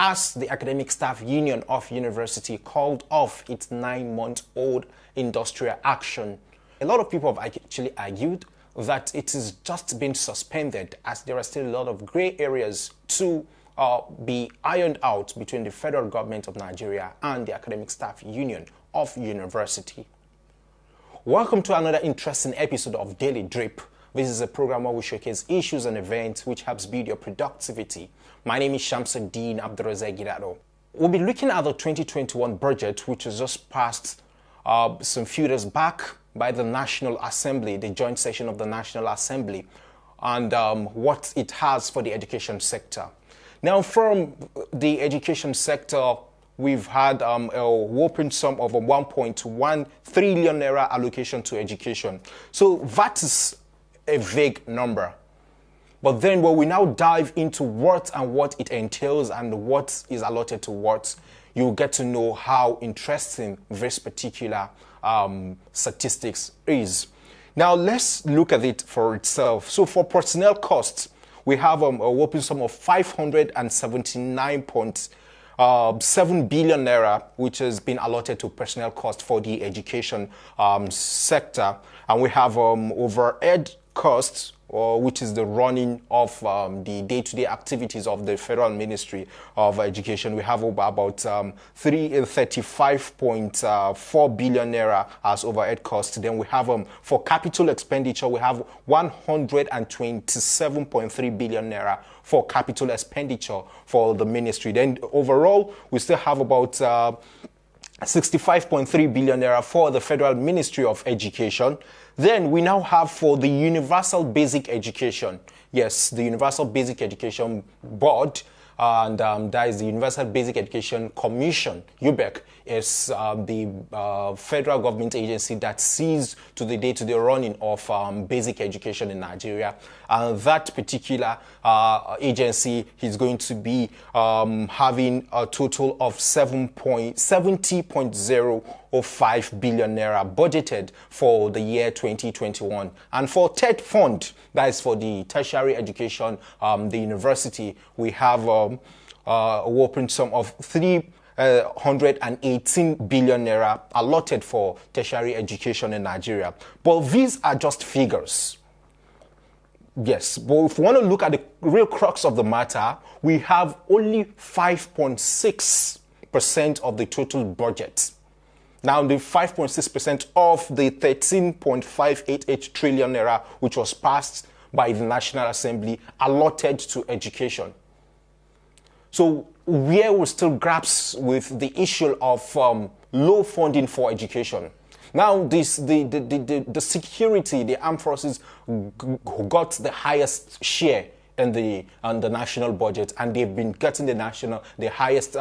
as the Academic Staff Union of University called off its 9-month-old industrial action. A lot of people have actually argued that it is just been suspended as there are still a lot of gray areas to be ironed out between the federal government of Nigeria and the Academic Staff Union of University. Welcome to another interesting episode of Daily Drip. This is a program where we showcase issues and events which helps build your productivity. My name is Shamsudeen Abdurrazak. We'll be looking at the 2021 budget, which was just passed some few days back by the National Assembly, the joint session of the National Assembly, and what it has for the education sector. Now, from the education sector, we've had a whopping sum of a 1.1 trillion naira allocation to education. So that is a vague number. But then when we now dive into what it entails and what is allotted to what, you'll get to know how interesting this particular statistics is. Now let's look at it for itself. So for personnel costs, we have a whopping sum of 579.7 billion naira, which has been allotted to personnel costs for the education sector. And we have overhead costs, which is the running of the day-to-day activities of the Federal Ministry of Education. We have about 35.4 billion naira as overhead costs. Then we have for capital expenditure, we have 127.3 billion naira for capital expenditure for the ministry. Then overall, we still have about 65.3 billion naira for the Federal Ministry of Education. Then we now have for the Universal Basic Education. Yes, the Universal Basic Education Board, and that is the Universal Basic Education Commission. UBEC is the federal government agency that sees to the day-to-day running of basic education in Nigeria. And that particular agency is going to be having a total of 70.05 billion naira budgeted for the year 2021. And for TED Fund, that is for the tertiary education, the university, we have a whopping sum of 318 billion naira allotted for tertiary education in Nigeria. But these are just figures. Yes, but if we want to look at the real crux of the matter, we have only 5.6% of the total budget. Now, the 5.6% of the 13.588 trillion naira, which was passed by the National Assembly, allotted to education. So where we still grasp with the issue of low funding for education. Now, the security, the armed forces got the highest share in the national budget, and they've been getting the highest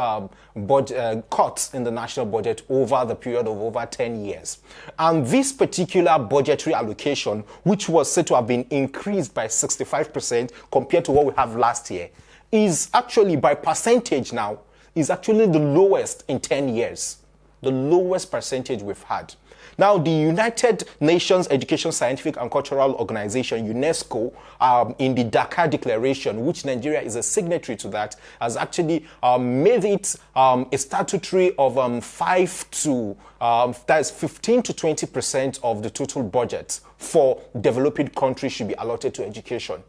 cuts in the national budget over the period of over 10 years. And this particular budgetary allocation, which was said to have been increased by 65% compared to what we have last year, is actually, by percentage now, is actually the lowest in 10 years. The lowest percentage we've had. Now, the United Nations Education, Scientific and Cultural Organization, UNESCO, in the Dakar Declaration, which Nigeria is a signatory to that, has actually made it a statutory of 15 to 20% of the total budget for developing countries should be allotted to education.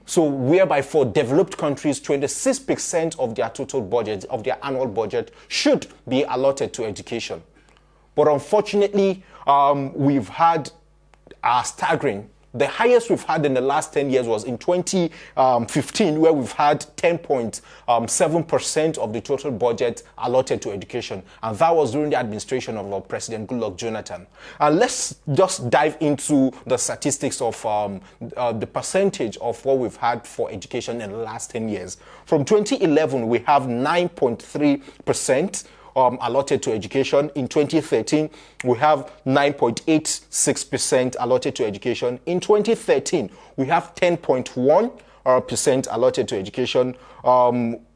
So whereby for developed countries, 26% of their total budget, of their annual budget, should be allotted to education. But unfortunately, we've had staggering. The highest we've had in the last 10 years was in 2015, where we've had 10.7% of the total budget allotted to education. And that was during the administration of President Goodluck Jonathan. And let's just dive into the statistics of the percentage of what we've had for education in the last 10 years. From 2011, we have 9.3%. Allotted to education. In 2013, we have 9.86% allotted to education. In 2013, we have 10.1%. percent allotted to education.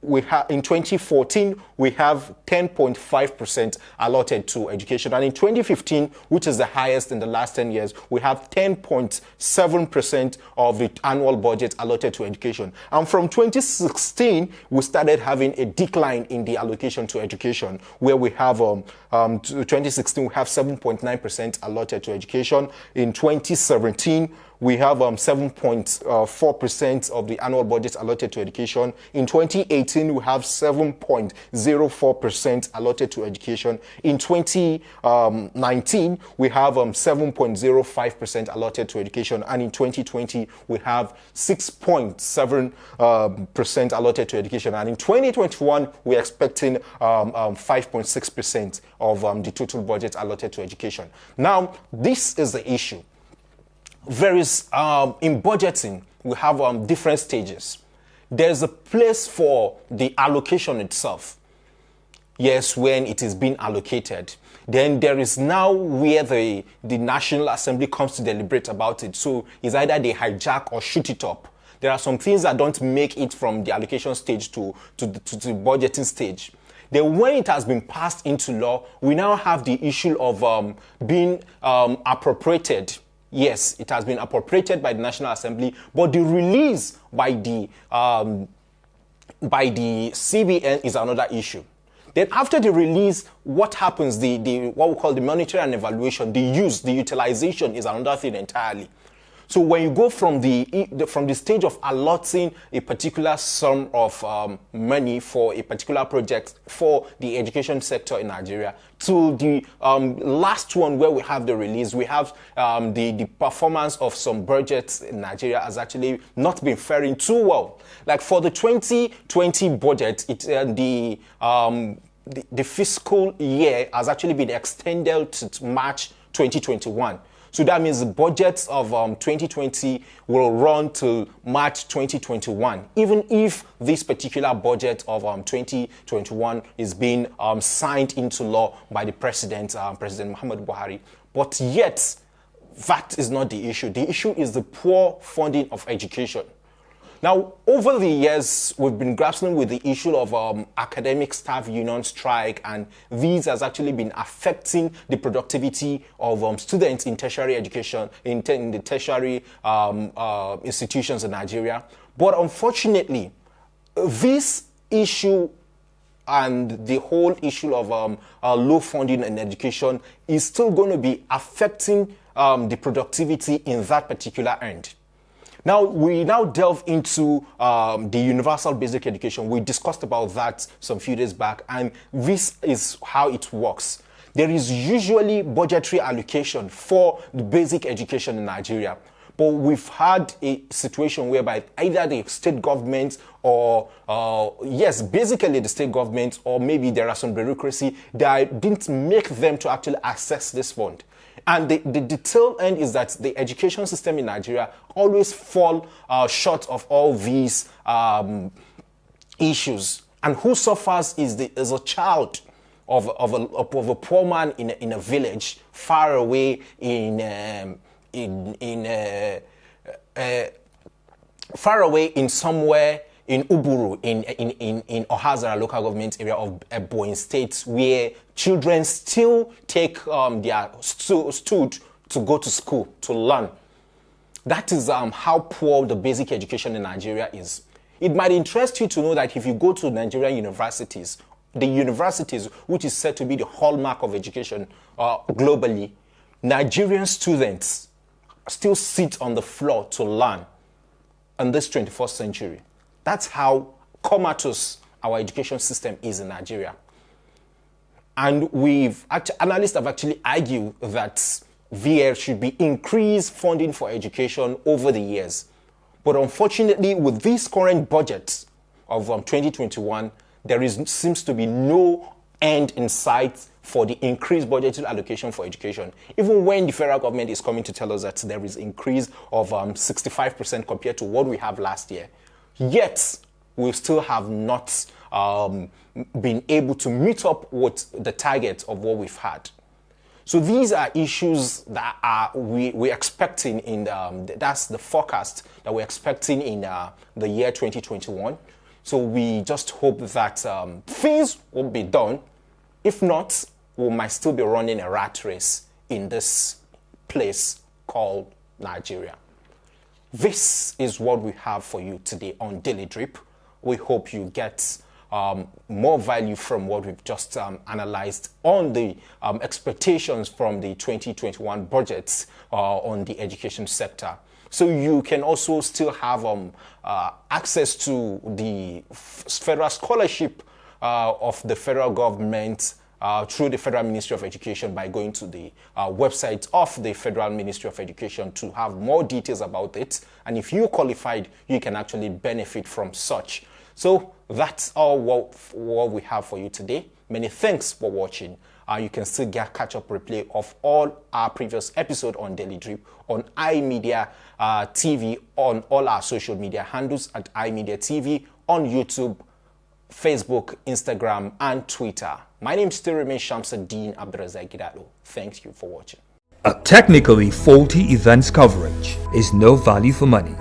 We have in 2014 we have 10.5% allotted to education, and in 2015, which is the highest in the last 10 years, we have 10.7% of the annual budget allotted to education. And from 2016, we started having a decline in the allocation to education, where we have 2016 we have 7.9% allotted to education. In 2017, we have 7.4% of the annual budget allotted to education. In 2018, we have 7.04% allotted to education. In 2019, we have 7.05% allotted to education. And in 2020, we have 6.7% allotted to education. And in 2021, we're expecting 5.6% of the total budget allotted to education. Now, this is the issue. There is, in budgeting, we have different stages. There's a place for the allocation itself. Yes, when it is being allocated. Then there is now where the National Assembly comes to deliberate about it. So it's either they hijack or shoot it up. There are some things that don't make it from the allocation stage to the budgeting stage. Then when it has been passed into law, we now have the issue of being appropriated. Yes, it has been appropriated by the National Assembly, but the release by the CBN is another issue. Then after the release, what happens? What we call the monitoring and evaluation, the utilization is another thing entirely. So when you go from the stage of allotting a particular sum of money for a particular project for the education sector in Nigeria to the last one where we have the release, we have the performance of some budgets in Nigeria has actually not been faring too well. Like for the 2020 budget, the fiscal year has actually been extended to March 2021. So that means the budgets of 2020 will run till March 2021, even if this particular budget of 2021 is being signed into law by the President Muhammadu Buhari. But yet, that is not the issue. The issue is the poor funding of education. Now, over the years, we've been grappling with the issue of academic staff union strike, and these has actually been affecting the productivity of students in tertiary education, in the tertiary institutions in Nigeria. But unfortunately, this issue and the whole issue of low funding in education is still going to be affecting the productivity in that particular end. Now, we now delve into the universal basic education. We discussed about that some few days back, and this is how it works. There is usually budgetary allocation for the basic education in Nigeria, but we've had a situation whereby either the state government or, yes, basically the state government, or maybe there are some bureaucracy that didn't make them to actually access this fund. And the tail end is that the education system in Nigeria always fall short of all these issues. And who suffers is a child of a poor man in a village far away far away in somewhere in Uburu, in Ohazara local government area of Ebonyi State, where children still take their stood to go to school, to learn. That is how poor the basic education in Nigeria is. It might interest you to know that if you go to Nigerian universities, the universities, which is said to be the hallmark of education globally, Nigerian students still sit on the floor to learn in this 21st century. That's how comatose our education system is in Nigeria. And analysts have actually argued that there should be increased funding for education over the years. But unfortunately, with this current budget of 2021, there seems to be no end in sight for the increased budgetary allocation for education. Even when the federal government is coming to tell us that there is increase of 65% compared to what we have last year, yet we still have not been able to meet up with the target of what we've had. So these are issues that we're expecting that's the forecast that we're expecting in the year 2021. So we just hope that things will be done. If not, we might still be running a rat race in this place called Nigeria. This is what we have for you today on Daily Drip. We hope you get more value from what we've just analyzed on the expectations from the 2021 budgets on the education sector. So you can also still have access to the federal scholarship of the federal government through the Federal Ministry of Education by going to the website of the Federal Ministry of Education to have more details about it. And if you qualified, you can actually benefit from such. So that's all what we have for you today. Many thanks for watching. You can still get catch-up replay of all our previous episodes on Daily Drip on iMedia TV, on all our social media handles at iMedia TV, on YouTube, Facebook, Instagram, and Twitter. My name still remains Shamsudeen Abdurazak. Thanks you for watching. A technically faulty events coverage is no value for money.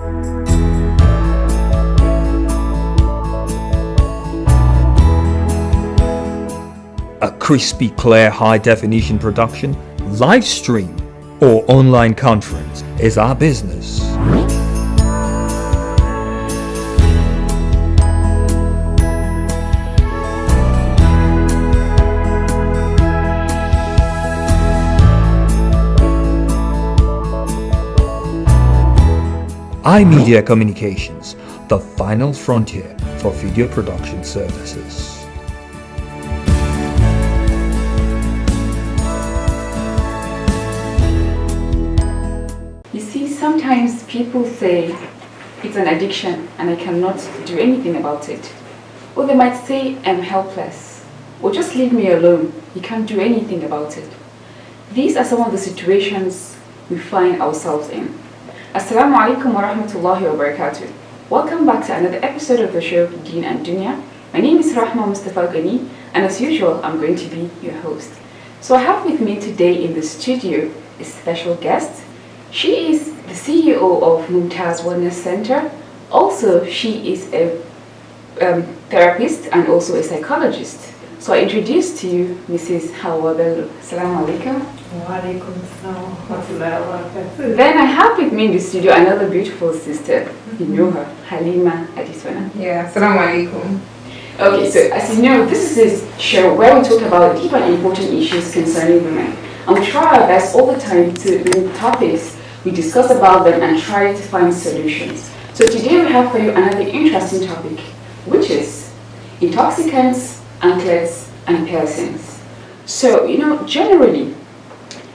A crispy, clear, high-definition production, live stream, or online conference is our business. iMedia Communications, the final frontier for video production services. You see, sometimes people say it's an addiction and I cannot do anything about it. Or they might say I'm helpless. Or just leave me alone, you can't do anything about it. These are some of the situations we find ourselves in. Assalamu alaikum wa rahmatullahi wa barakatuh. Welcome back to another episode of the show Deen and Dunya. My name is Rahma Mustafa Ghani, and as usual, I'm going to be your host. So I have with me today in the studio a special guest. She is the CEO of Mumtaz Wellness Center. Also, she is a therapist and also a psychologist. So I introduce to you Mrs. Hawa Bello. Assalamu alaikum. Then I have with me in the studio another beautiful sister. You know her, Halima Adiswana. Yeah, assalamu alaikum. Okay, so as you know, this is a show where we talk about deep and important issues concerning women. And we try our best all the time to bring topics, we discuss about them and try to find solutions. So today we have for you another interesting topic, which is intoxicants, anklets, and piercings. So, you know, generally,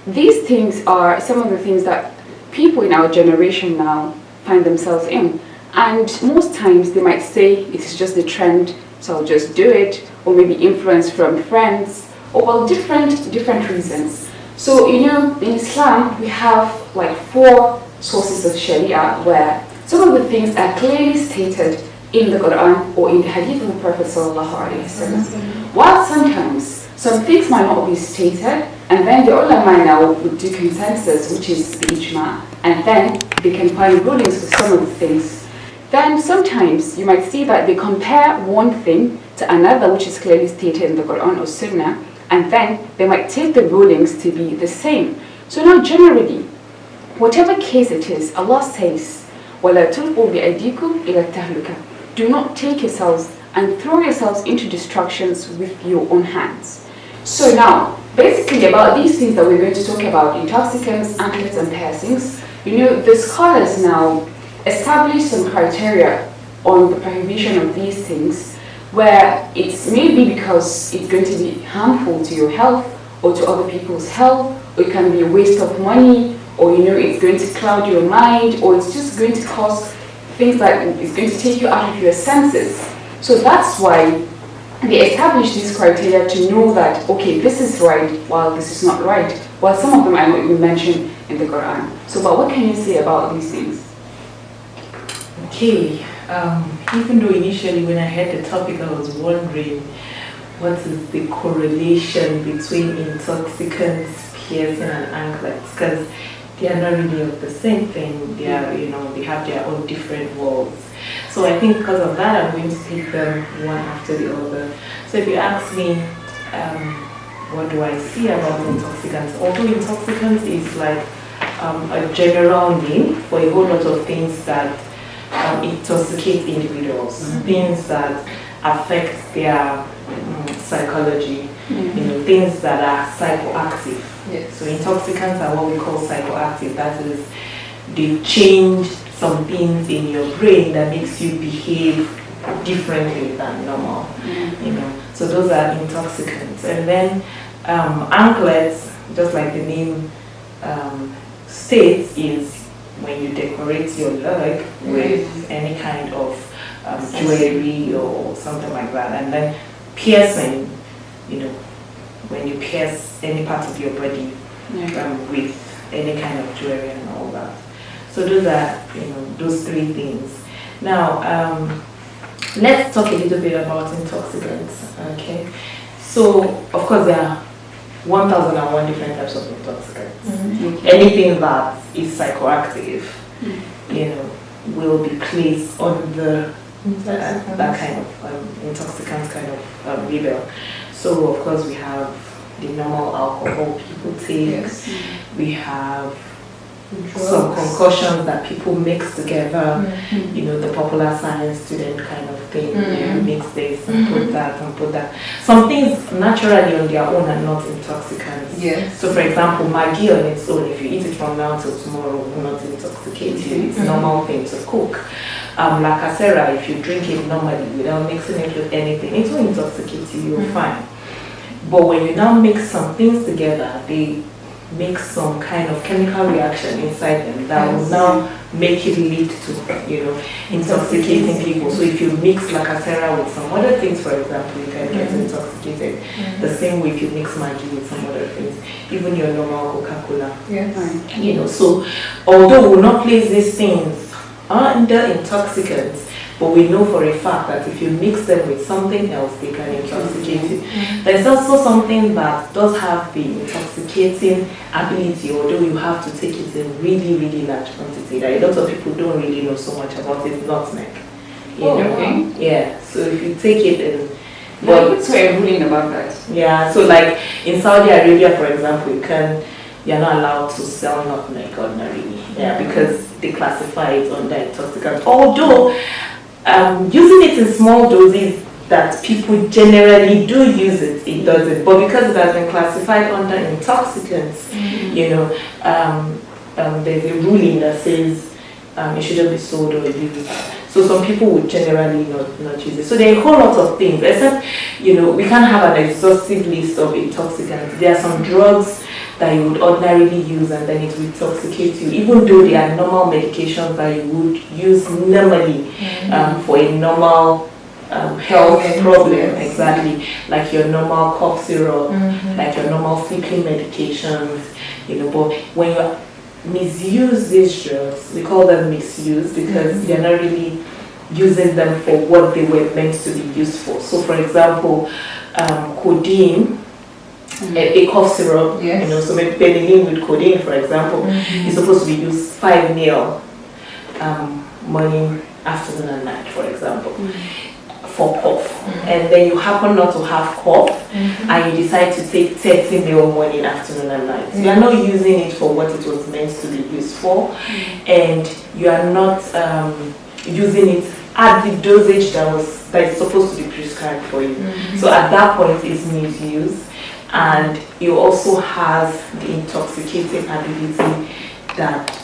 these things are some of the things that people in our generation now find themselves in. And most times they might say it's just a trend, so I'll just do it, or maybe influence from friends, or well, different reasons. So, you know, in Islam, we have like 4 sources of Sharia where some of the things are clearly stated in the Quran or in the Hadith of the Prophet ﷺ. While sometimes some things might not be stated, and then the ulama now would do consensus, which is the ijma, and then they can find rulings for some of the things. Then sometimes you might see that they compare one thing to another, which is clearly stated in the Quran or Sunnah, and then they might take the rulings to be the same. So now generally, whatever case it is, Allah says, وَلَا تُلْقُوا بِأَيْدِيكُمْ إِلَى التَّهْلُكَةِ. Do not take yourselves and throw yourselves into destructions with your own hands. So now, basically about these things that we're going to talk about, intoxicants, anklets, and piercings, you know, the scholars now establish some criteria on the prohibition of these things, where it's maybe because it's going to be harmful to your health or to other people's health, or it can be a waste of money, or you know, it's going to cloud your mind, or it's just going to cause things like it's going to take you out of your senses. So that's why they establish these criteria to know that, okay, this is right, while this is not right, while some of them are not even mentioned in the Quran. So, but what can you say about these things? Okay, even though initially when I heard the topic I was wondering what is the correlation between intoxicants, piercing and anklets, because they are not really of the same thing. They are, they have their own different worlds. So I think because of that, I'm going to pick them one after the other. So if you ask me, what do I see about intoxicants? Although intoxicants is like a general name for a whole lot of things that intoxicate individuals, things that affect their psychology, things that are psychoactive. Yes. So intoxicants are what we call psychoactive. That is, they change some things in your brain that makes you behave differently than normal. So those are intoxicants. And then anklets, just like the name states, is when you decorate your leg with any kind of jewelry or something like that. And then piercing, when you pierce any part of your body with any kind of jewelry and all that. So those are, those three things. Now, let's talk a little bit about intoxicants, okay? So, of course, there are 1001 different types of intoxicants. Anything that is psychoactive, will be placed under that kind of intoxicant kind of label. So, of course, we have the normal alcohol people take. Yes. We have some concussions that people mix together, the popular science student kind of thing. You mix this and put that and put that. Some things naturally on their own are not intoxicants. Yes. So for example, Maggi on its own, if you eat it from now till tomorrow, will not intoxicate you. It's a normal thing to cook. La Casera, if you drink it normally without mixing it with anything, it will intoxicate you, you're fine. But when you now mix some things together, they make some kind of chemical reaction inside them that will now make it lead to, intoxicating people. So if you mix La Casera with some other things, for example, you can get intoxicated. The same way if you mix Maggi with some other things, even your normal Coca-Cola. Yes. So although we'll not place these things under intoxicants, but we know for a fact that if you mix them with something else, they can intoxicate you. There's also something that does have the intoxicating ability, although you have to take it in really, really large quantity. That a lot of people don't really know so much about it, nutmeg. Okay. Yeah, so if you take it in... What's your ruling about that? Yeah, so like in Saudi Arabia, for example, you're not allowed to sell nutmeg ordinarily. Yeah, because they classify it under intoxicant. Although using it in small doses that people generally do use it, it doesn't. But because it has been classified under intoxicants, there's a ruling that says it shouldn't be sold or used. So some people would generally not use it. So there are a whole lot of things, except, we can't have an exhaustive list of intoxicants. There are some drugs that you would ordinarily use and then it will intoxicate you, even though they are normal medications that you would use normally for a normal health problem. Exactly, like your normal cough syrup, like your normal sleeping medications, but when you misuse these drugs, we call them misuse because you're not really using them for what they were meant to be used for. So for example, codeine, a cough syrup, so maybe Benylin with codeine, for example, is supposed to be used 5 ml morning, afternoon and night, for example, for cough. And then you happen not to have cough and you decide to take 30 ml morning, afternoon and night. You are not using it for what it was meant to be used for, and you are not using it at the dosage that is supposed to be prescribed for you. So at that point it's misuse. And you also have the intoxicating ability that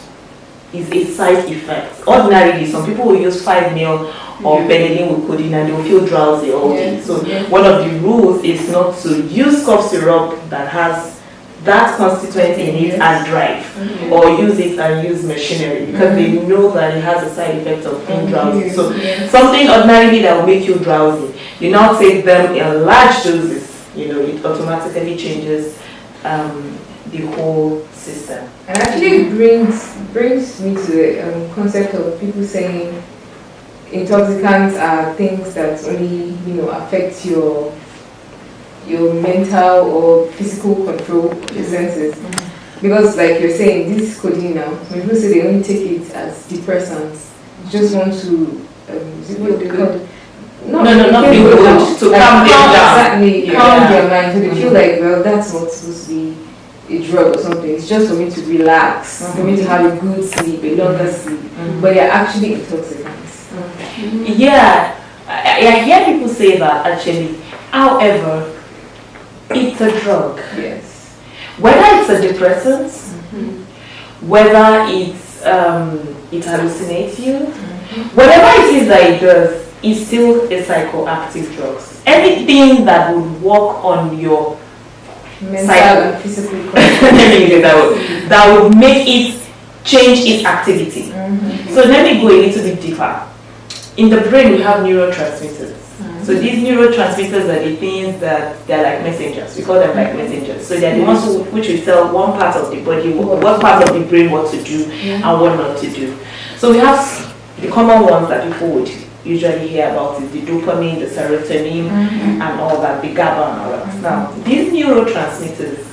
is a side effect. Ordinarily, some people will use 5 ml of Benylin with codeine and they will feel drowsy all day. So one of the rules is not to use cough syrup that has that constituent in it and drive, or use it and use machinery, because they know that it has a side effect of being drowsy. So something ordinarily that will make you drowsy, you now take them in large doses, it automatically changes the whole system. And actually brings me to the concept of people saying intoxicants are things that only affect your your mental or physical control of your senses. Because like you're saying, this codeine now, when people say they only take it as depressants, just want to is it what they call? Not be good, to calm them down. Exactly, calm their mind. So they feel like, well, that's not supposed to be a drug or something. It's just for me to relax, for me to have a good sleep, a longer sleep. But they're actually intoxicants. Yeah, I hear people say that actually. However, it's a drug. Yes. Whether it's a depressant, whether it's it hallucinates you, whatever it is that it does, is still a psychoactive drug. Anything that would work on your Mental and physical that would make it change its activity. So let me go a little bit deeper. In the brain, we have neurotransmitters. So these neurotransmitters are the things that they're like messengers. We call them like messengers. So they're the ones which will tell one part of the body, what part of the brain what to do and what not to do. So we have the common ones that people would usually hear about is the dopamine, the serotonin, and all that, the GABA and all that. Now, these neurotransmitters,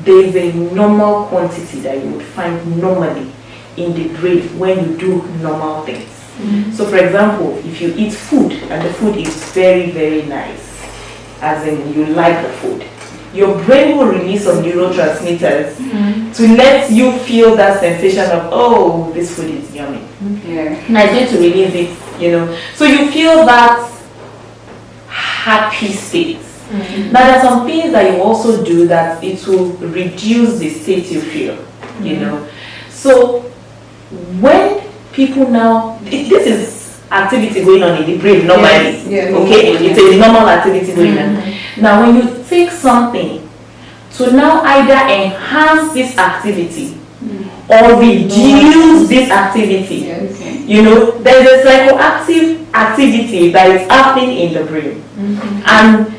there's a normal quantity that you would find normally in the brain when you do normal things. So for example, if you eat food and the food is very, very nice, as in you like the food, your brain will release some neurotransmitters to let you feel that sensation of, oh, this food is yummy. And I get to release it, you know. So you feel that happy state. Now there are some things that you also do that it will reduce the state you feel, you know. So when people now, this is activity going on in the brain normally, okay? It's a normal activity going on. Now when you take something to now either enhance this activity or reduce this activity, you know, there's a psychoactive activity that is happening in the brain. And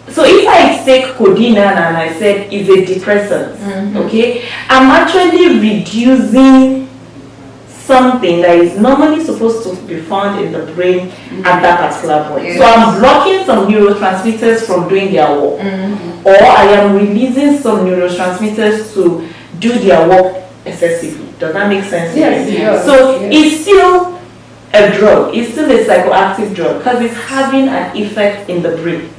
so if I take codeine and I said it's a depressant, okay, I'm actually reducing something that is normally supposed to be found in the brain at that particular point. So I'm blocking some neurotransmitters from doing their work, or I am releasing some neurotransmitters to do their work excessively. Does that make sense? Yes. So it's still a drug. It's still a psychoactive drug because it's having an effect in the brain.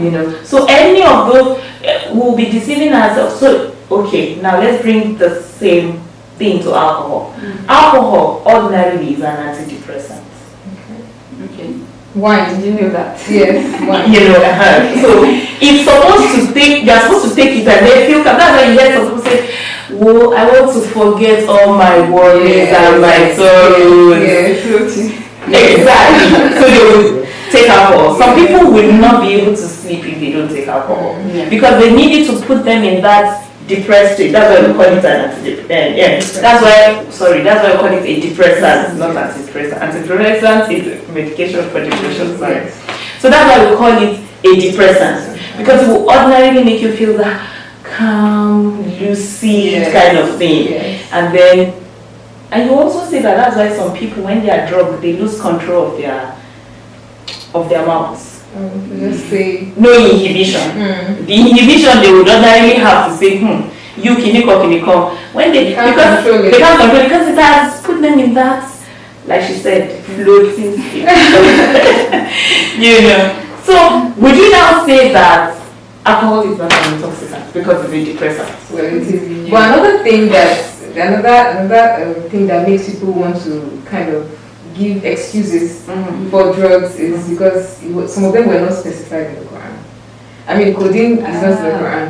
You know. So any of those will be deceiving ourselves. So okay, now let's bring the same thing to alcohol. Alcohol ordinarily is an antidepressant. Okay. Wine, did you know that? Yes, wine. You know, so it's supposed to take, you're supposed to take it and they feel, that's why you hear some people say, well, I want to forget all my worries and my sorrows. Exactly. So they will take alcohol. Some people will not be able to sleep if they don't take alcohol because they need it to put them in that depressed state. That's why we call it an antidepressant. That's why we call it a depressant, not antidepressant. Antidepressant is medication for depression. Sorry. So that's why we call it a depressant because it will ordinarily make you feel that calm, lucid kind of thing, and you also say that that's why some people, when they are drugged, they lose control of their mouths. Just say no inhibition. The inhibition they would ordinarily have to say, you kiniko. When they can't control it because it has put them in that, like she said, floating state. You know. So would you now say that alcohol is not an intoxicant because it's a depressant? Well, it is. But another thing that makes people want to kind of give excuses for drugs is because some of them were not specified in the Quran. I mean, codeine is not in the Quran.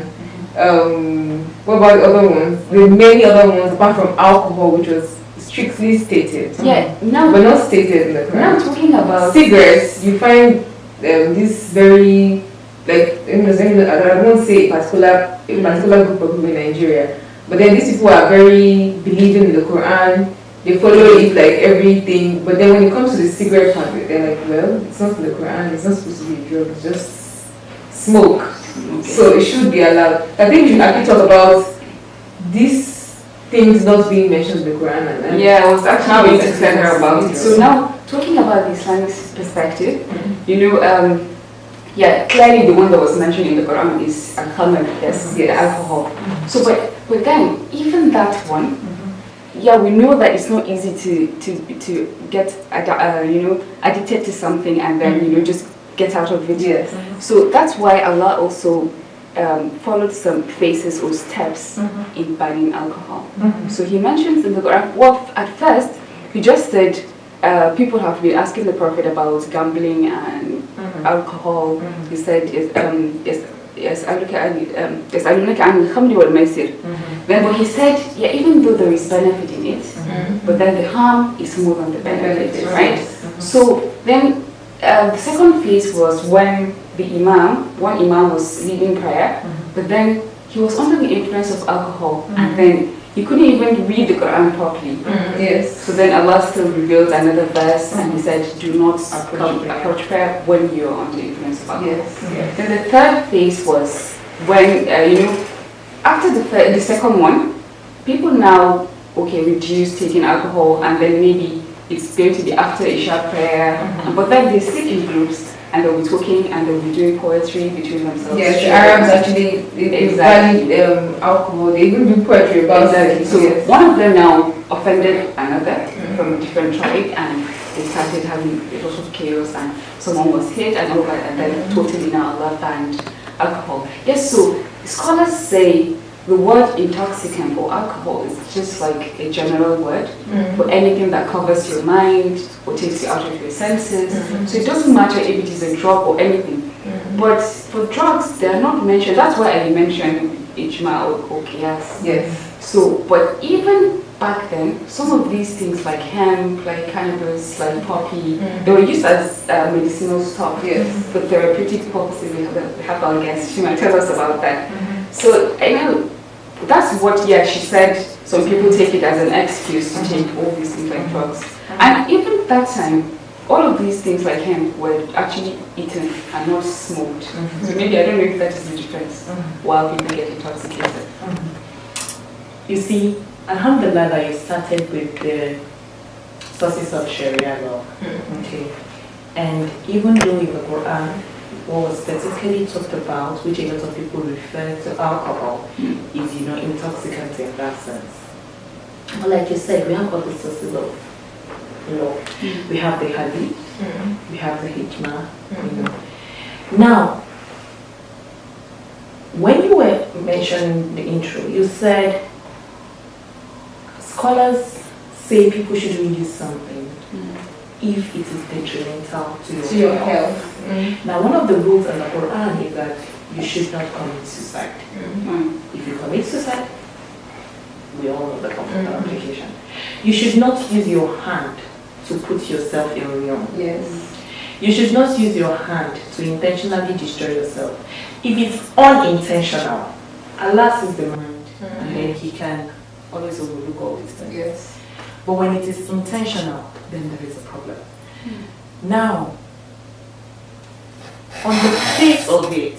What about the other ones? There are many other ones apart from alcohol, which was strictly stated. But not stated in the Quran. Now I'm talking about cigarettes. You find this very I won't say a particular group of people in Nigeria, but then these people are very believing in the Quran. They follow it like everything, but then when it comes to the cigarette part, they're like, well, it's not in the Quran, it's not supposed to be a drug, it's just smoke. So it should be allowed. I think you actually talk about these things not being mentioned in the Quran. I was actually going to tell her about it. So now, talking about the Islamic perspective, you know, Yeah, clearly the one that was mentioned in the Quran is al-khamr, yes, the alcohol. So, but then even that one, yeah, we know that it's not easy to get addicted to something and then just get out of it. Yes. So that's why Allah also followed some phases or steps in banning alcohol. So he mentions in the Quran, well, at first he just said people have been asking the Prophet about gambling and alcohol. He said يسألونك عن الخمر والميسر. Then when he said, yeah, even though there is benefit in it, but then the harm is more than the benefit, right? So then the second phase was when one imam was leading prayer, but then he was under the influence of alcohol, and then he couldn't even read the Quran properly. Yes. So then Allah still revealed another verse, and he said, do not approach prayer when you're under the influence of alcohol. Yes. Then the third phase was when, after the second one, people now, reduce taking alcohol, and then maybe it's going to be after Isha prayer, but then they sit in groups, and they'll be talking, and they'll be doing poetry between themselves. Yes, the Arabs actually value alcohol, they even do poetry about it. So one of them now offended another from a different tribe, and they started having a lot of chaos, and someone was hit and all that, and then totally now Allah banned alcohol. Yes, so scholars say the word intoxicant or alcohol is just like a general word for anything that covers your mind or takes you out of your senses. So it doesn't matter if it is a drug or anything. But for drugs, they are not mentioned. That's why I mentioned ijma or qiyas. Yes. So, but even back then, some of these things like hemp, like cannabis, like poppy, they were used as medicinal stuff. Yes. For therapeutic purposes. We have our guest. She might tell us about that. So I know that's what she said. Some people take it as an excuse to take all these things like drugs. And even that time, all of these things like hemp were actually eaten and not smoked. So maybe I don't know if that is the difference while people get intoxicated. You see, alhamdulillah that you started with the sources of Sharia law. Okay. And even though in the Quran, what was specifically talked about, which a lot of people refer to alcohol, is intoxicants in that sense. But like you said, we have all the sources of law. We have the hadith, we have the hijma. Now, when you were mentioning the intro, you said scholars say people shouldn't use something if it is detrimental to your health. Now, one of the rules in the Quran is that you should not commit suicide. If you commit suicide, we all know the complication. You should not use your hand to put yourself in ruin. Yes. You should not use your hand to intentionally destroy yourself. If it's unintentional, Allah sees the mind, and then He can always overlook all these things. Yes. But when it is intentional, then there is a problem. Now, on the face of it,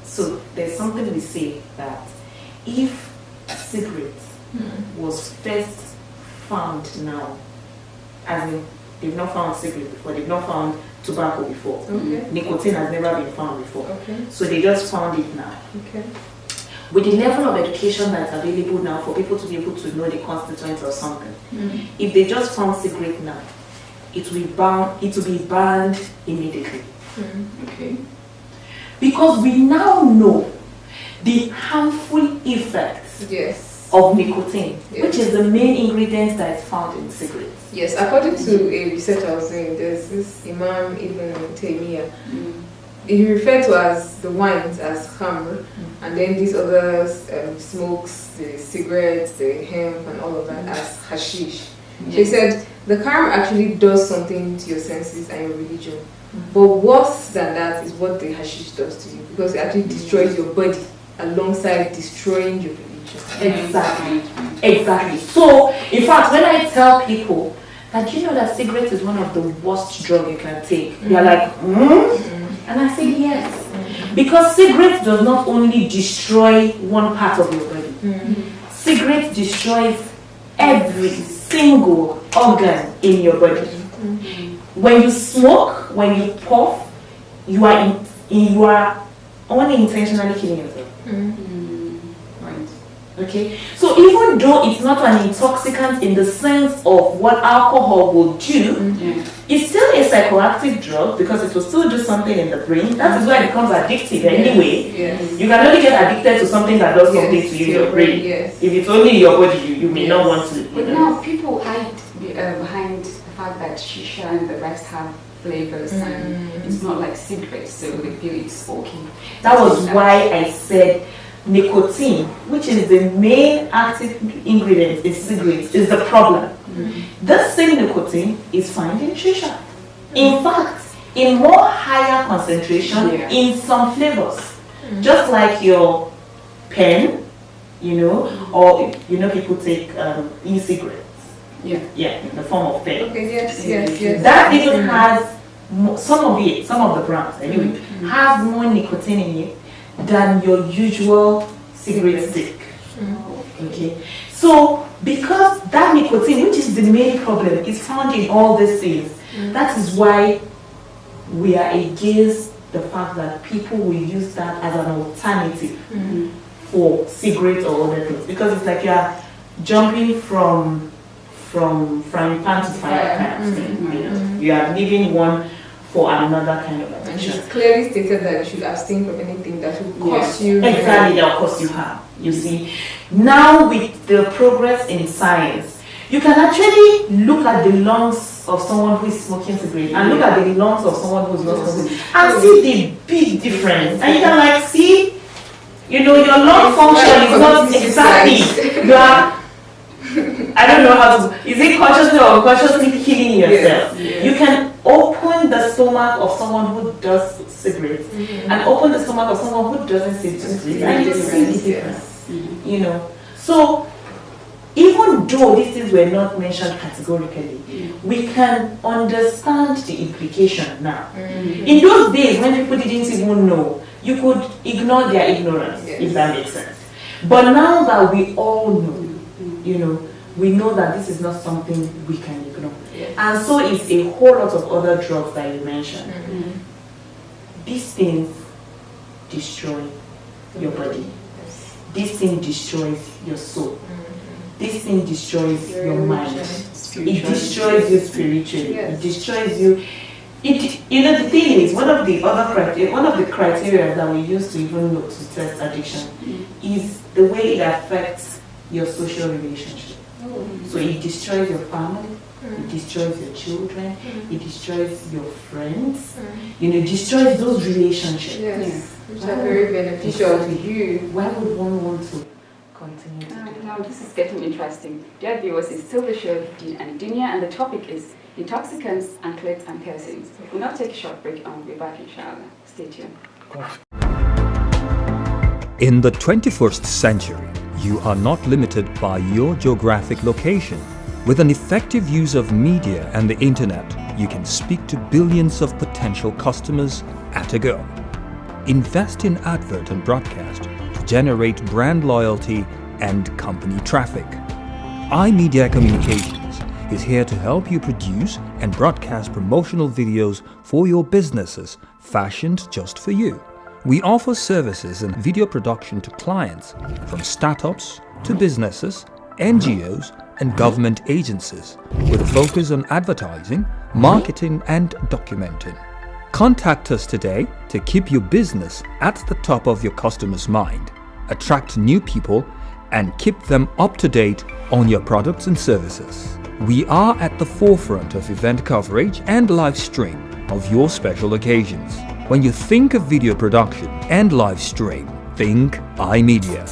so there's something we say that if cigarettes was first found now, as in they've not found cigarette before, they've not found tobacco before, nicotine has never been found before, so they just found it now. With the level of education that's available now for people to be able to know the constituents of something, if they just found cigarette now, it will be banned immediately. Because we now know the harmful effects of nicotine, which is the main ingredient that is found in cigarettes. Yes, according to a research I was doing, there's this Imam Ibn Taymiyyah. He referred to as the wines as khamr, and then these other smokes, the cigarettes, the hemp, and all of that as hashish. He said the khamr actually does something to your senses and your religion, but worse than that is what the hashish does to you, because it actually destroys your body alongside destroying your religion. Exactly. So, in fact, when I tell people that that cigarette is one of the worst drugs you can take, they're like, And I say yes. Because cigarette does not only destroy one part of your body. Cigarette destroys every single organ in your body. when you smoke, when you puff, you are unintentionally killing yourself. Right. Okay, so even though it's not an intoxicant in the sense of what alcohol will do, it's still a psychoactive drug because it will still do something in the brain. That is why it becomes addictive anyway. Yes. You can only get addicted to something that does something to you in your brain. Yes. If it's only in your body, you may not want to. But now people hide behind the fact that shisha and the rest have flavors and it's not like cigarettes, so they feel it's okay. That was why I said nicotine, which is the main active ingredient in cigarettes, is the problem. This same nicotine is found in shisha. In fact, in more higher concentration in some flavors. Just like your pen, or people take e-cigarettes. Yeah, in the form of pen. Okay, yes. That even has some of the brands anyway, has more nicotine in it than your usual cigarette stick. Okay, so because that nicotine, which is the main problem, is found in all these things, that is why we are against the fact that people will use that as an alternative for cigarettes or other things, because it's like you're jumping from frying pan to frying pan. You are leaving one for another kind of And addiction. it's clearly stated that you should abstain from anything that will cause you. Exactly, that will cost you harm. You see, now with the progress in science, you can actually look at the lungs of someone who is smoking cigarette and look at the lungs of someone who is not smoking and see the big difference. And you can see, your lung function is not exactly. You are, I don't know how to, is it consciously or unconsciously killing yourself? Yes. You can open the stomach of someone who does cigarettes and open the stomach of someone who doesn't see cigarettes and you see the difference. So even though these things were not mentioned categorically, we can understand the implication now. In those days when people didn't even know, you could ignore their ignorance, if that makes sense. But now that we all know, we know that this is not something we can ignore. And so it's a whole lot of other drugs that you mentioned. These things destroy your body. This thing destroys your soul. This thing destroys your mind. It destroys you spiritually. It destroys you. The thing is, one of the criteria that we use to even look to test addiction is the way it affects your social relationship. So it destroys your family, it destroys your children, it destroys your friends, it destroys those relationships. Which are very beneficial to you. Why would one want to continue to do that? Now this is getting interesting. Dear viewers, it's still the show Dean and Dinia, and the topic is intoxicants, anklets, and piercings. We'll now take a short break and we'll be back inshallah. Stay tuned. In the 21st century, you are not limited by your geographic location. With an effective use of media and the internet, you can speak to billions of potential customers at a go. Invest in advert and broadcast to generate brand loyalty and company traffic. iMedia Communications is here to help you produce and broadcast promotional videos for your businesses fashioned just for you. We offer services in video production to clients from startups to businesses, NGOs, and government agencies with a focus on advertising, marketing, and documenting. Contact us today to keep your business at the top of your customers' mind, attract new people, and keep them up to date on your products and services. We are at the forefront of event coverage and live stream of your special occasions. When you think of video production and live stream, think iMedia.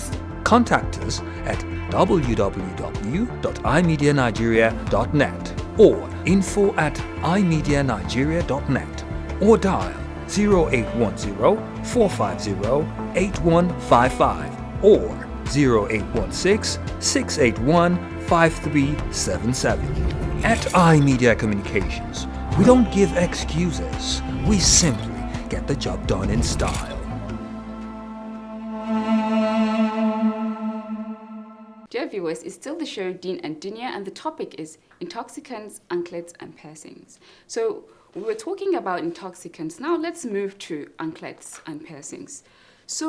Contact us at www.imedianigeria.net or info@imedianigeria.net or dial 0810-450-8155 or 0816-681-5377. At iMedia Communications, we don't give excuses. We simply get the job done in style. Dear viewers, it's still the show Dean and Dinya, and the topic is intoxicants, anklets, and piercings. So we were talking about intoxicants. Now let's move to anklets and piercings. So,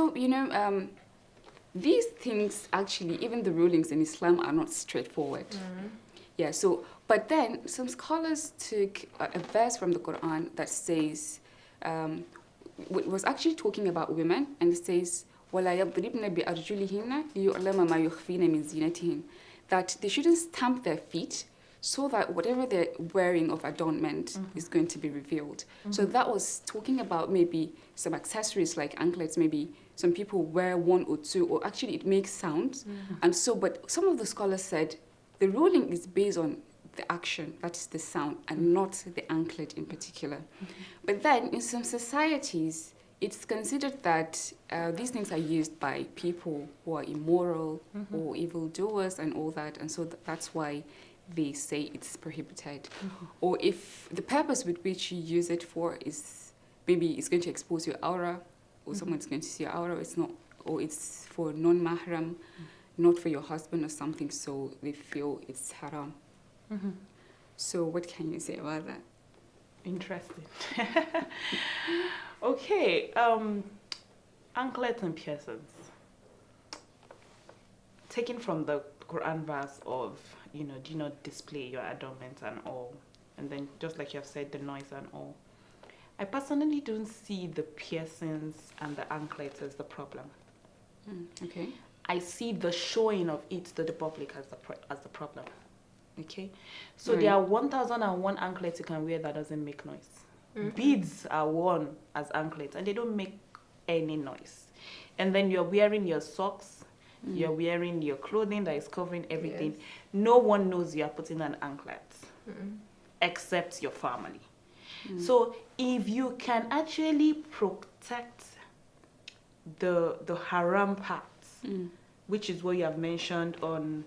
these things actually, even the rulings in Islam are not straightforward. Yeah, so, but then some scholars took a verse from the Quran that says, was actually talking about women, and it says, وَلَا يَضْرِبْنَ بِأَرْجُلِهِنَّ لِيُعْلَمَ مَا يُخْفِينَ مِنْ زِينَتِهِنَّ, that they shouldn't stamp their feet so that whatever they're wearing of adornment is going to be revealed. So that was talking about maybe some accessories like anklets. Maybe some people wear one or two, or actually it makes sounds. And so, but some of the scholars said the ruling is based on the action, that is the sound, and not the anklet in particular. But then in some societies, it's considered that these things are used by people who are immoral or evildoers and all that, and so that's why they say it's prohibited. Or if the purpose with which you use it for is maybe it's going to expose your aura, or someone's going to see your aura, it's not, or it's for non-mahram, not for your husband or something, so they feel it's haram. So what can you say about that? Interesting. Okay, anklets and piercings. Taken from the Quran verse of, do not display your adornments and all. And then, just like you have said, the noise and all. I personally don't see the piercings and the anklets as the problem. Okay. I see the showing of it to the public as the problem. Okay? So there are 1001 anklets you can wear that doesn't make noise. Beads are worn as anklets and they don't make any noise. And then you're wearing your socks, you're wearing your clothing that is covering everything. Yes. No one knows you are putting an anklet except your family. So if you can actually protect the haram parts, which is what you have mentioned on,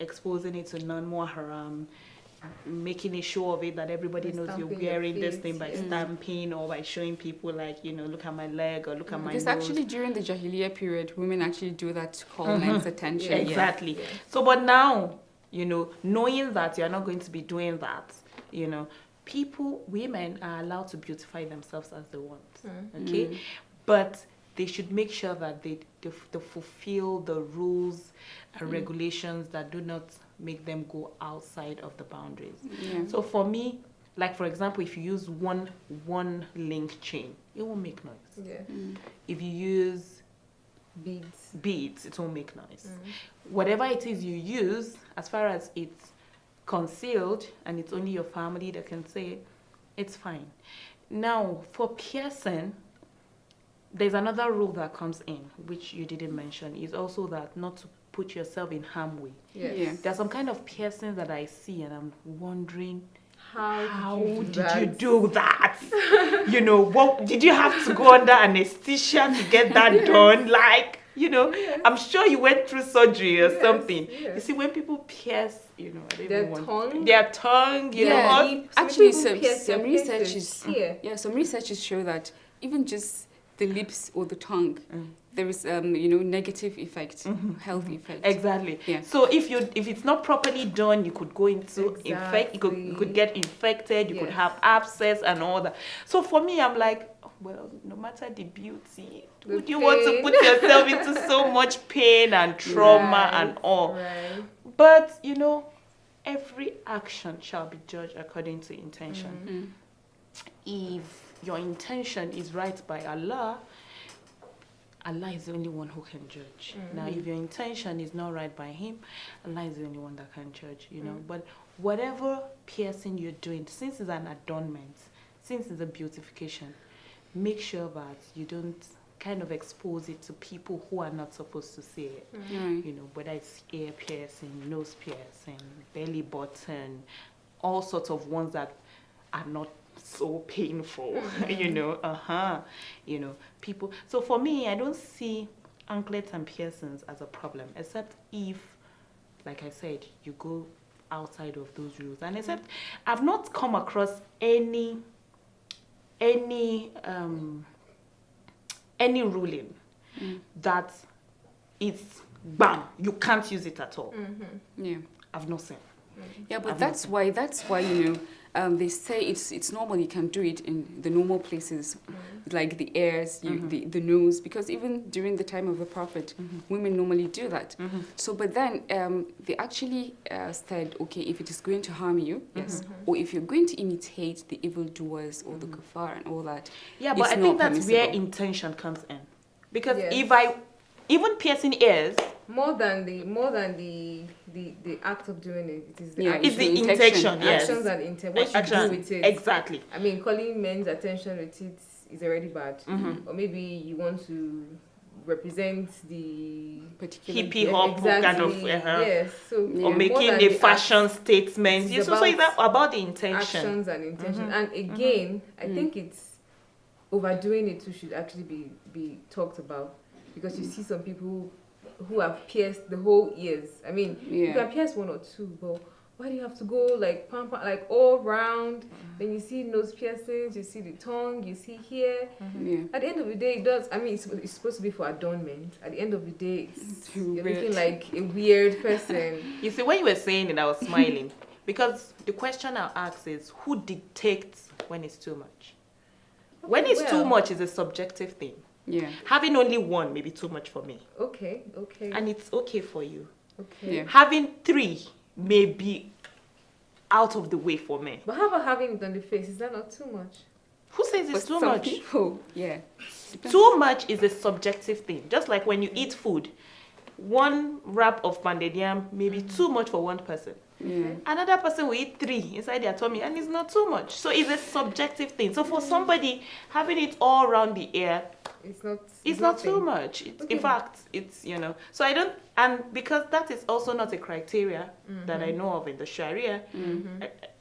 exposing it to non-more haram, making a show of it that everybody knows you're wearing this thing by stamping or by showing people like, look at my leg or look at my nose. Because actually during the Jahiliyyah period, women actually do that to call men's attention. Yeah, exactly. Yeah. So, but now, knowing that you're not going to be doing that, women are allowed to beautify themselves as they want, okay? But they should make sure that they fulfill the rules and regulations that do not make them go outside of the boundaries. So for me, like for example, if you use one link chain, it won't make noise. If you use beads, it won't make noise. Whatever it is you use, as far as it's concealed and it's only your family that can say it, it's fine. Now for piercing, there's another rule that comes in, which you didn't mention, is also that not to put yourself in harm way. There's some kind of piercings that I see and I'm wondering, how did you do that? What did you have to go under anesthesia to get that done? Like, I'm sure you went through surgery or something. You see, when people pierce, their tongue, actually some researches show that even just the lips or the tongue, there is negative effect, health effect. Exactly. So if it's not properly done, you could go into you could get infected, you could have abscess and all that. So for me, I'm like, well, no matter the beauty, would you want to put yourself into so much pain and trauma and all? But every action shall be judged according to intention. If your intention is right by Allah, Allah is the only one who can judge. Now, if your intention is not right by Him, Allah is the only one that can judge, But whatever piercing you're doing, since it's an adornment, since it's a beautification, make sure that you don't kind of expose it to people who are not supposed to see it. Whether it's ear piercing, nose piercing, belly button, all sorts of ones that are not so painful, people. So for me, I don't see anklets and piercings as a problem, except if, like I said, you go outside of those rules. And except I've not come across any ruling that it's bam, you can't use it at all. Yeah. I've not seen. Yeah, but that's why they say it's normal. You can do it in the normal places, like the ears, the nose, because even during the time of the Prophet, women normally do that. So, but then they actually said, okay, if it is going to harm you, yes, or if you're going to imitate the evildoers or the kuffar and all that, yeah, but I think that's where intention comes in, because if I even piercing ears. More than the act of doing it, it is the it's the intention, yes. actions and intent. What you do with it. Exactly. I mean, calling men's attention with it is already bad. Or maybe you want to represent the particular hippie hop kind of yes. So or making a fashion statement. It's So it's about the intention. Actions and intention. And again, I think it's overdoing it too should actually be talked about, because you see some people who have pierced the whole ears. I mean, you can pierce one or two, but why do you have to go like like all round? Then you see nose piercings, you see the tongue, you see here. At the end of the day, it does. I mean, it's supposed to be for adornment. At the end of the day, you're looking like a weird person. You see, when you were saying it, I was smiling because the question I'll ask is, who dictates when it's too much? When it's too much is a subjective thing. Yeah. Having only one may be too much for me. Okay. And it's okay for you. Okay. Yeah. Having 3 may be out of the way for me. But how about having it on the face? Is that not too much? Who says it's too some much? people, Too much is a subjective thing. Just like when you eat food, 1 wrap of pounded yam may be too much for one person. Yeah. Another person will eat 3 inside their tummy and it's not too much. So it's a subjective thing. So for somebody, having it all around the ear, it's not too much. In fact, it's, so I don't, and because that is also not a criteria that I know of in the Sharia,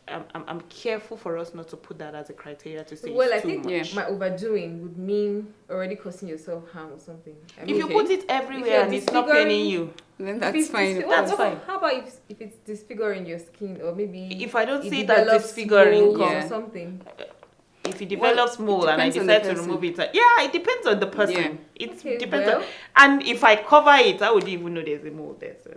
I'm careful for us not to put that as a criteria to say well, it's I too think much. my overdoing would mean already causing yourself harm or something. I mean, If you put it everywhere and it's not paining you, then that's fine. That's fine. How about if it's disfiguring your skin, or maybe if I don't see that develops disfiguring, moles or something? if it develops mole and I decide to remove it, it depends on the person. It depends on, and if I cover it, I wouldn't even know there's a mole there. So.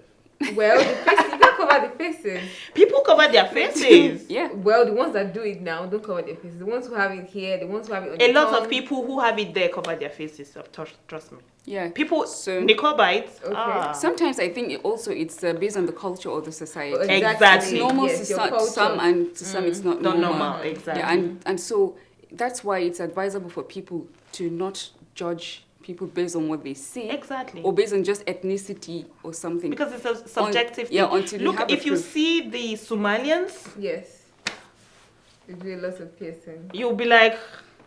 Well, the faces, you don't cover the faces. People cover their faces. Well, the ones that do it now don't cover their faces. The ones who have it here, the ones who have it on a the lot tongue. of people who have it there cover their faces. Trust me. Yeah. People, so they cover it. Okay. Sometimes I think it's based on the culture or the society. Exactly. It's normal yes, to some, and to some it's not normal. Exactly. Yeah, and so that's why it's advisable for people to not judge people based on what they see. Exactly. Or based on just ethnicity or something. Because it's a subjective thing. Until Look, if you see the Somalians, yes, they do a lot of piercing. you'll be like,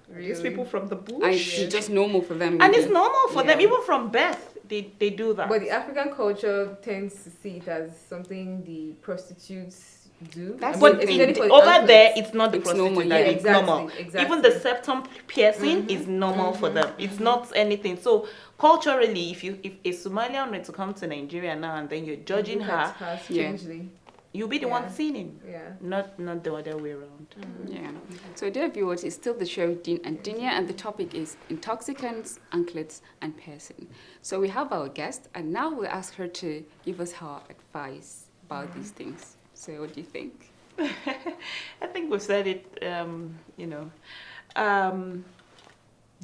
Really? these people from the bush. It's just normal for them. And it's normal for them, even from birth, they do that. But the African culture tends to see it as something the prostitutes do. That's but over there, it's not the prostitute normal. that Yeah, it's normal. exactly. Even the septum piercing is normal for them. It's not anything. So culturally, if a Somalian were to come to Nigeria now and then you're judging Look her, at her strangely. you'll be the one sinning. Yeah. Not the other way around. Yeah. So, dear viewers, it's still the show Dean and Dinya, and the topic is intoxicants, anklets, and piercing. So we have our guest, and now we'll ask her to give us her advice about these things. So, what do you think? I think we've said it.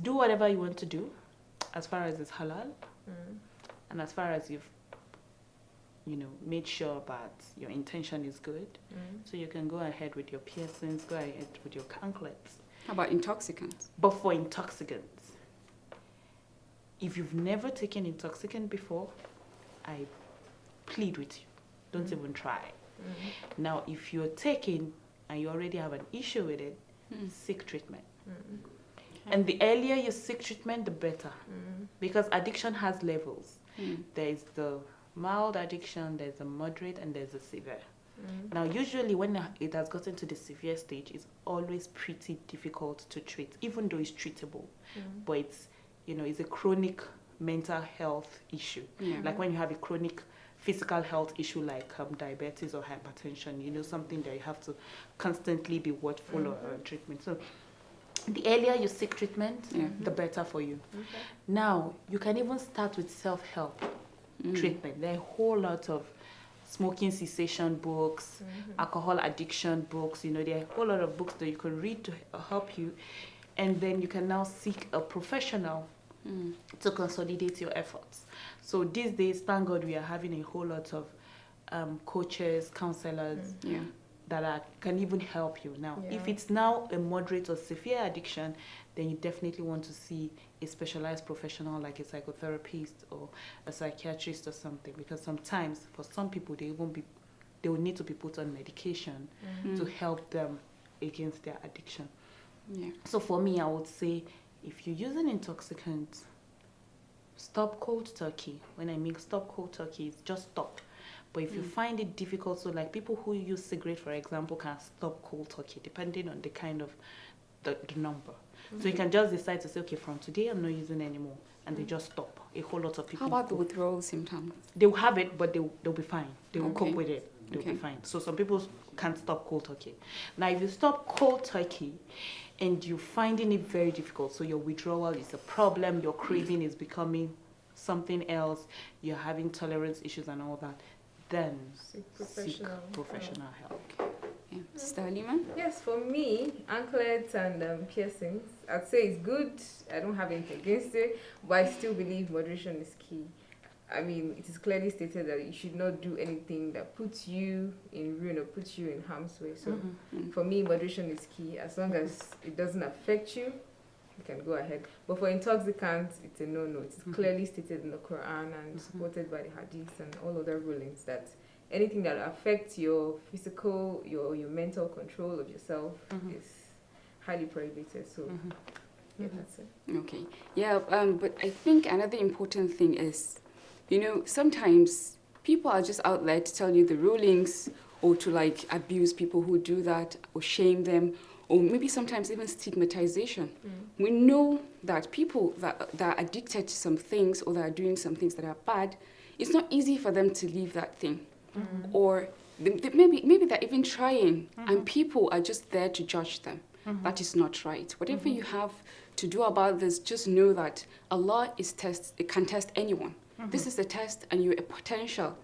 Do whatever you want to do, as far as it's halal, and as far as you've made sure that your intention is good, so you can go ahead with your piercings, go ahead with your anklets. How about intoxicants? But for intoxicants, if you've never taken intoxicant before, I plead with you, don't even try. Now, if you're taking and you already have an issue with it, seek treatment. And the earlier you seek treatment, the better, because addiction has levels. There is the mild addiction, there's a moderate, and there's a severe. Now, usually when it has gotten to the severe stage, it's always pretty difficult to treat, even though it's treatable. But it's a chronic mental health issue. Like when you have a chronic physical health issue like diabetes or hypertension, something that you have to constantly be watchful of treatment. So the earlier you seek treatment, the better for you. Now, you can even start with self-help. treatment. There are a whole lot of smoking cessation books, alcohol addiction books. There are a whole lot of books that you can read to help you, and then you can now seek a professional to consolidate your efforts. So these days, thank God, we are having a whole lot of coaches, counselors that can even help you. Now, if it's now a moderate or severe addiction, then you definitely want to see a specialized professional like a psychotherapist or a psychiatrist or something, because sometimes for some people they will need to be put on medication to help them against their addiction. So for me, I would say, if you use an intoxicant, stop cold turkey. When I mean stop cold turkey, it's just stop. But if you find it difficult, so like people who use cigarette, for example, can stop cold turkey depending on the kind of the number. So you can just decide to say, okay, from today I'm not using anymore, and they just stop. A whole lot of people. How about the withdrawal symptoms? They will have it, but they'll be fine. They will cope with it. They'll be fine. So some people can't stop cold turkey. Now, if you stop cold turkey and you're finding it very difficult, so your withdrawal is a problem, your craving is becoming something else, you're having tolerance issues and all that, then seek professional help. Sister Halima? Yes, for me, anklets and piercings, I'd say it's good. I don't have anything against it, but I still believe moderation is key. I mean, it is clearly stated that you should not do anything that puts you in ruin or puts you in harm's way. So for me, moderation is key. As long as it doesn't affect you, you can go ahead. But for intoxicants, it's a no-no. It's clearly stated in the Quran and supported by the Hadith and all other rulings that anything that affects your physical, your mental control of yourself is highly prohibited. So yeah, that's it. Okay. Yeah, but I think another important thing is, sometimes people are just out there to tell you the rulings or to like abuse people who do that or shame them, or maybe sometimes even stigmatization. We know that people that are addicted to some things or that are doing some things that are bad, it's not easy for them to leave that thing. Or maybe they're even trying, and people are just there to judge them. That is not right. Whatever you have to do about this, just know that Allah can test anyone. This is a test, and you're a potential.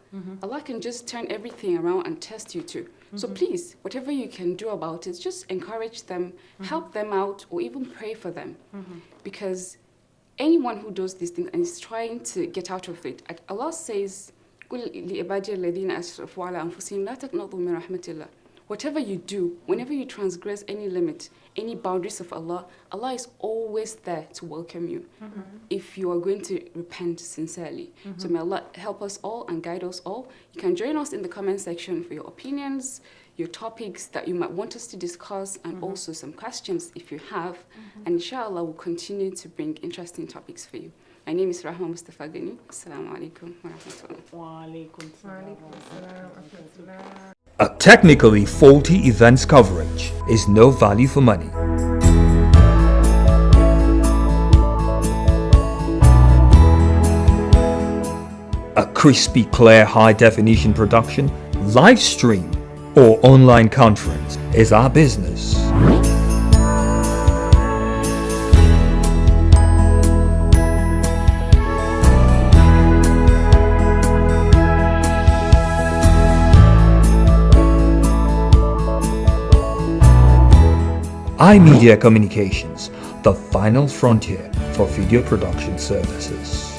Allah can just turn everything around and test you too. So please, whatever you can do about it, just encourage them, help them out, or even pray for them. Because anyone who does these things and is trying to get out of it, Allah says, whatever you do, whenever you transgress any limit, any boundaries of Allah, Allah is always there to welcome you if you are going to repent sincerely. So may Allah help us all and guide us all. You can join us in the comment section for your opinions, your topics that you might want us to discuss, and also some questions if you have. And inshallah, we'll continue to bring interesting topics for you. My name is Rahma Mustafa Ghani. Assalamu alaikum wa rahmatullah. Wa alaikum salam. A technically faulty events coverage is no value for money. A crispy, clear, high-definition production, live stream, or online conference is our business. iMedia Communications, the final frontier for video production services.